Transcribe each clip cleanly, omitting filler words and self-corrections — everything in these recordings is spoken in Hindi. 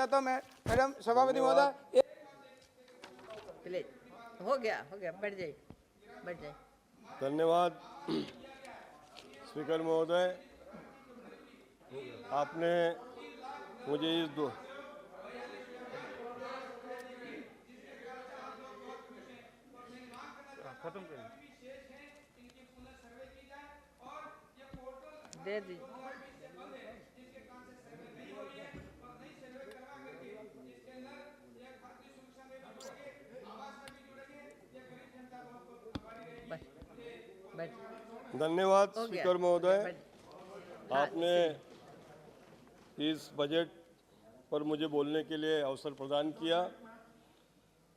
चाहता हूँ मैडम सभापति महोदय। प्लीज हो गया बैठ जाइए धन्यवाद स्पीकर महोदय, आपने मुझे इस दे दी बैठ धन्यवाद हो गया, स्पीकर महोदय, हाँ, आपने इस बजट पर मुझे बोलने के लिए अवसर प्रदान किया।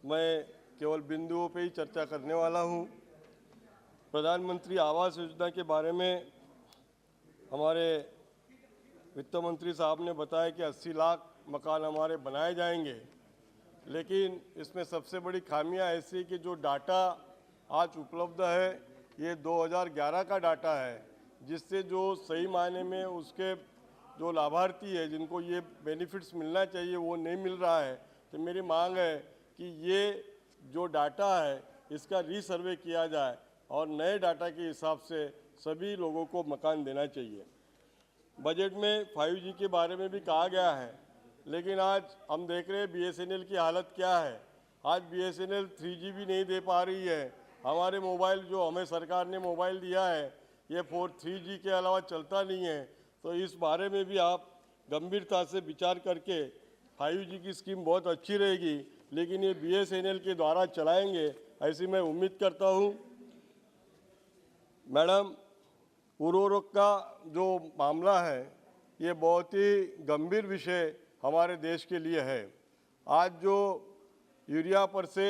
मैं केवल बिंदुओं पे ही चर्चा करने वाला हूं। प्रधानमंत्री आवास योजना के बारे में हमारे वित्त मंत्री साहब ने बताया कि 80 लाख मकान हमारे बनाए जाएंगे, लेकिन इसमें सबसे बड़ी खामियां ऐसी है कि जो डाटा आज उपलब्ध है ये 2011 का डाटा है, जिससे जो सही मायने में उसके जो लाभार्थी है जिनको ये बेनिफिट्स मिलना चाहिए वो नहीं मिल रहा है। तो मेरी मांग है कि ये जो डाटा है इसका रीसर्वे किया जाए और नए डाटा के हिसाब से सभी लोगों को मकान देना चाहिए। बजट में 5G के बारे में भी कहा गया है, लेकिन आज हम देख रहे हैं BSNL की हालत क्या है। आज BSNL 3G भी नहीं दे पा रही है। हमारे मोबाइल जो हमें सरकार ने मोबाइल दिया है ये 3G के अलावा चलता नहीं है। तो इस बारे में भी आप गंभीरता से विचार करके 5G की स्कीम बहुत अच्छी रहेगी, लेकिन ये BSNL के द्वारा चलाएंगे ऐसी मैं उम्मीद करता हूँ। मैडम, उर्वरक का जो मामला है ये बहुत ही गंभीर विषय हमारे देश के लिए है। आज जो यूरिया पर से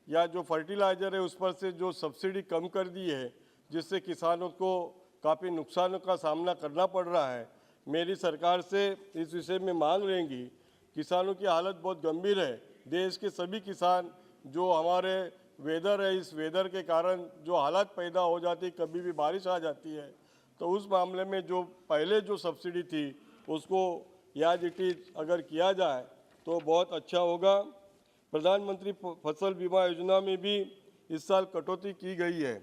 या जो फर्टिलाइज़र है उस पर से जो सब्सिडी कम कर दी है, जिससे किसानों को काफ़ी नुकसानों का सामना करना पड़ रहा है। मेरी सरकार से इस विषय में मांग रहेंगी। किसानों की हालत बहुत गंभीर है। देश के सभी किसान जो हमारे वेदर है, इस वेदर के कारण जो हालात पैदा हो जाती, कभी भी बारिश आ जाती है, तो उस मामले में जो पहले जो सब्सिडी थी उसको याज इट इज अगर किया जाए तो बहुत अच्छा होगा। प्रधानमंत्री फसल बीमा योजना में भी इस साल कटौती की गई है,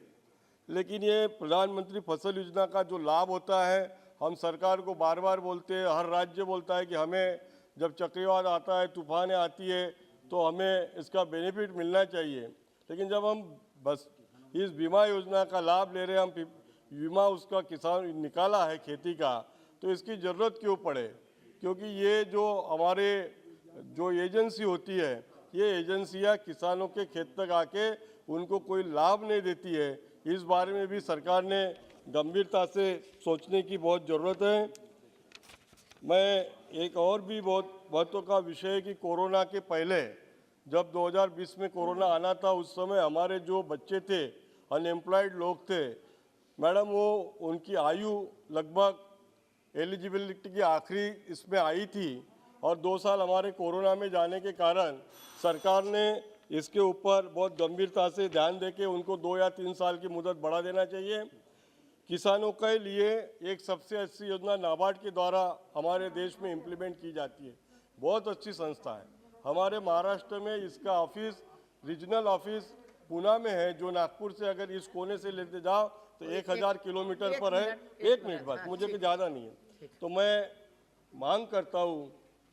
लेकिन ये प्रधानमंत्री फसल योजना का जो लाभ होता है, हम सरकार को बार बार बोलते हैं, हर राज्य बोलता है कि हमें जब चक्रवात आता है, तूफानें आती है तो हमें इसका बेनिफिट मिलना चाहिए। लेकिन जब हम बस इस बीमा योजना का लाभ ले रहे हैं, हम बीमा उसका किसान निकाला है खेती का, तो इसकी ज़रूरत क्यों पड़े? क्योंकि ये जो हमारे जो एजेंसी होती है, ये एजेंसियां किसानों के खेत तक आके उनको कोई लाभ नहीं देती है। इस बारे में भी सरकार ने गंभीरता से सोचने की बहुत ज़रूरत है। मैं एक और भी बहुत महत्व का विषय है कि कोरोना के पहले जब 2020 में कोरोना आना था, उस समय हमारे जो बच्चे थे, अनएम्प्लॉयड लोग थे मैडम, वो उनकी आयु लगभग एलिजिबिलिटी की आखिरी इसमें आई थी, और 2 साल हमारे कोरोना में जाने के कारण सरकार ने इसके ऊपर बहुत गंभीरता से ध्यान देके उनको 2 या 3 साल की मुदत बढ़ा देना चाहिए। किसानों के लिए एक सबसे अच्छी योजना नाबार्ड के द्वारा हमारे देश में इम्प्लीमेंट की जाती है। बहुत अच्छी संस्था है। हमारे महाराष्ट्र में इसका ऑफिस, रीजनल ऑफिस पूना में है, जो नागपुर से अगर इस कोने से लेते जाओ तो 1000 किलोमीटर पर है। 1 मिनट बस, मुझे कोई ज़्यादा नहीं है। तो मैं मांग करता हूँ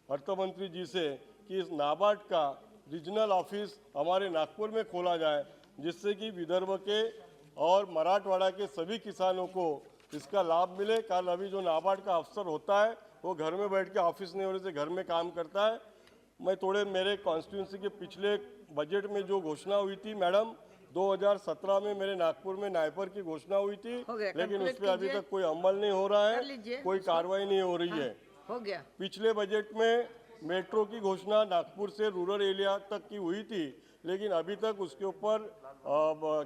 अर्थ मंत्री जी से कि इस नाबार्ड का रीजनल ऑफिस हमारे नागपुर में खोला जाए, जिससे कि विदर्भ के और मराठवाड़ा के सभी किसानों को इसका लाभ मिले। कारण अभी जो नाबार्ड का अफसर होता है वो घर में बैठ के, ऑफिस नहीं होने से घर में काम करता है। मैं थोड़े मेरे कॉन्स्टिट्यूंसी के पिछले बजट में जो घोषणा हुई थी मैडम, 2017 में मेरे नागपुर में नायपर की घोषणा हुई थी, लेकिन उस पर अभी तक कोई अमल नहीं हो रहा है, कोई कार्रवाई नहीं हो रही है। हो गया। पिछले बजट में मेट्रो की घोषणा नागपुर से रूरल एरिया तक की हुई थी, लेकिन अभी तक उसके ऊपर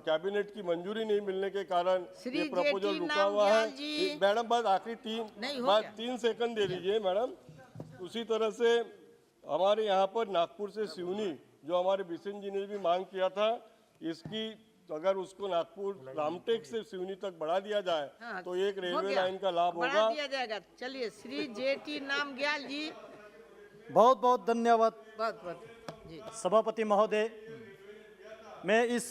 कैबिनेट की मंजूरी नहीं मिलने के कारण ये प्रपोजल रुका हुआ है। मैडम बस आखिरी 3 सेकंड दे दीजिए मैडम। उसी तरह से हमारे यहाँ पर नागपुर से सिवनी, जो हमारे बिशन जी ने भी मांग किया था, इसकी अगर उसको नागपुर रामटेक से सिवनी तक बढ़ा दिया जाए तो एक रेलवे लाइन का लाभ होगा। बढ़ा दिया जाएगा। चलिए, श्री JT नामग्याल जी। बहुत बहुत धन्यवाद बहुत बहुत जी। सभापति महोदय। मैं इस